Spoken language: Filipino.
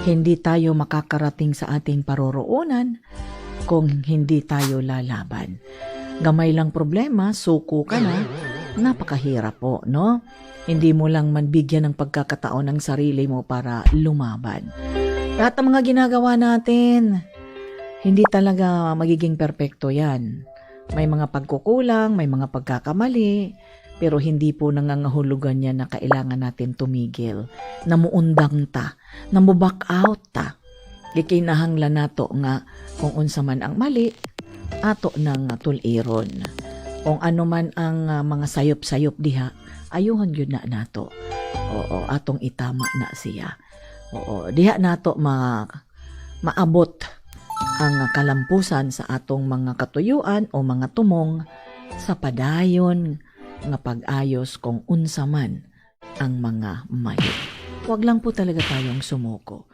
Hindi tayo makakarating sa ating paroroonan kung hindi tayo lalaban. Gamay lang problema, suko ka na, napakahirap po, no? Hindi mo lang bigyan ng pagkakataon ng sarili mo para lumaban. Lahat ng mga ginagawa natin, hindi talaga magiging perpekto yan. May mga pagkukulang, may mga pagkakamali, pero hindi po nangangahulugan yan na kailangan natin tumigil. Namuundang ta, namuback out ta. Gikinahanglan nato nga kung unsa man ang mali, ato ng tuliron. Kung ano man ang mga sayop-sayop diha, ayuhon yun na nato. Oo, atong itama na siya. Oo, diha nato maabot ang kalampusan sa atong mga katuyuan o mga tumong sa padayon nga pag-ayos kung unsa man ang mga mali. Huwag lang po talaga tayong sumuko.